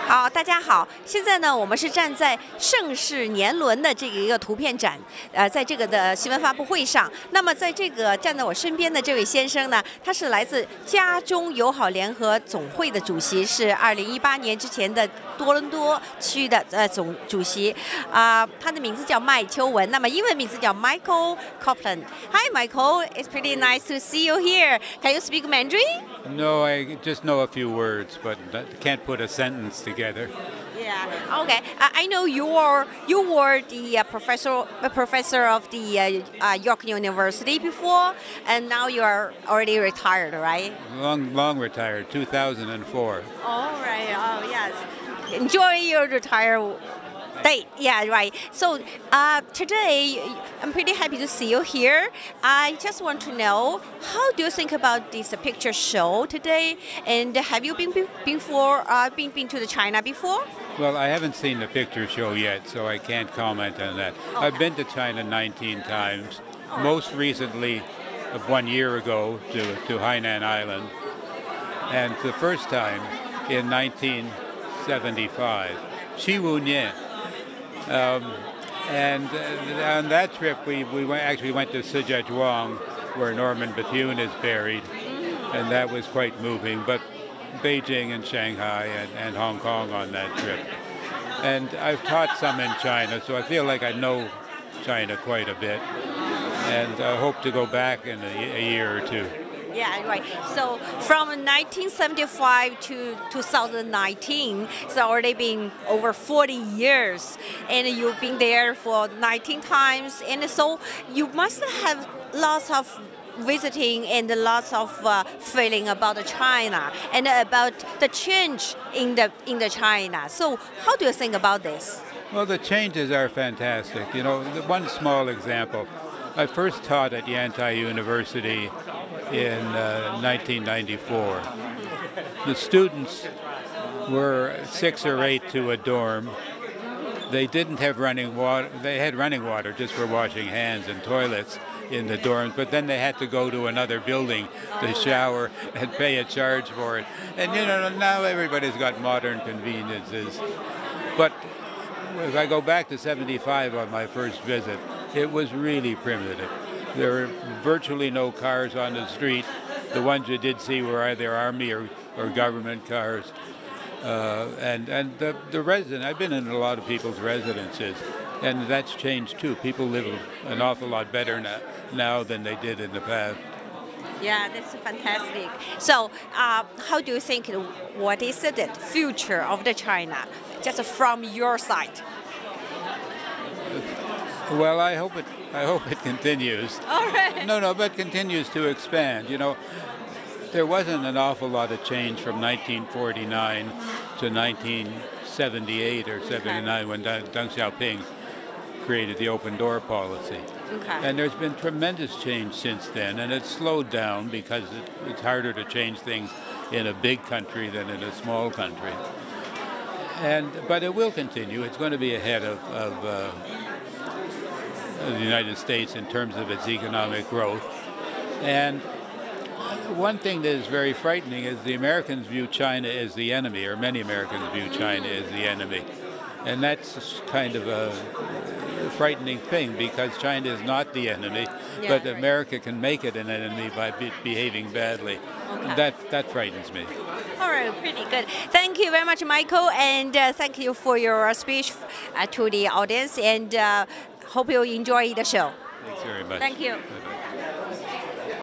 好，大家好。现在呢，我们是站在盛世年轮的这个一个图片展，在这个的新闻发布会上。那么，在这个站在我身边的这位先生呢，他是来自家中友好联合总会的主席，是2018年之前的多伦多区的总主席。他的名字叫麦秋文，那么英文名字叫 Michael Copeland。Hi, Michael. It's pretty nice to see you here. Can you speak Mandarin? No, I just know a few words, but can't put a sentence together. Yeah. Okay. I know you were the professor of the York University before, and now you are already retired, right? Long retired, 2004. All right. Oh, yes. Enjoy your retirement date. Yeah, right. So today, I'm pretty happy to see you here. I just want to know, how do you think about this picture show today? And have you been to the China before? Well, I haven't seen the picture show yet, so I can't comment on that. Okay. I've been to China 19 times, most recently 1 year ago to Hainan Island, and the first time in 1975, Shiwunian. And on that trip, we actually went to Shijiazhuang, where Norman Bethune is buried, and that was quite moving. But Beijing and Shanghai and Hong Kong on that trip. And I've taught some in China, so I feel like I know China quite a bit, and I hope to go back in a year or two. Yeah, right. So from 1975 to 2019, it's already been over 40 years, and you've been there for 19 times, and so you must have lots of visiting and lots of feeling about China and about the change in the China. So how do you think about this? Well, the changes are fantastic. You know, one small example. I first taught at Yantai University in 1994. The students were 6 or 8 to a dorm. They didn't have running water. They had running water just for washing hands and toilets in the dorms, but then they had to go to another building to shower and pay a charge for it. And you know, now everybody's got modern conveniences. But if I go back to 75 on my first visit, it was really primitive. There were virtually no cars on the street. The ones you did see were either army or government cars. And the resident, I've been in a lot of people's residences, and that's changed too. People live an awful lot better now than they did in the past. Yeah, that's fantastic. So how do you think, what is the future of the China, just from your side? Well, I hope it continues. All right. No, but continues to expand. You know, there wasn't an awful lot of change from 1949 to 1978 or 79 when Deng Xiaoping created the open door policy. Okay. And there's been tremendous change since then, and it's slowed down because it's harder to change things in a big country than in a small country. But it will continue. It's going to be ahead of the United States in terms of its economic growth. And one thing that is very frightening is the Americans view China as the enemy, or many Americans view China as the enemy. And that's kind of a frightening thing, because China is not the enemy, but right. America can make it an enemy by behaving badly. Okay. That frightens me. All right, pretty good. Thank you very much, Michael, and thank you for your speech to the audience, and hope you enjoy the show. Thanks very much. Thank you. Bye-bye.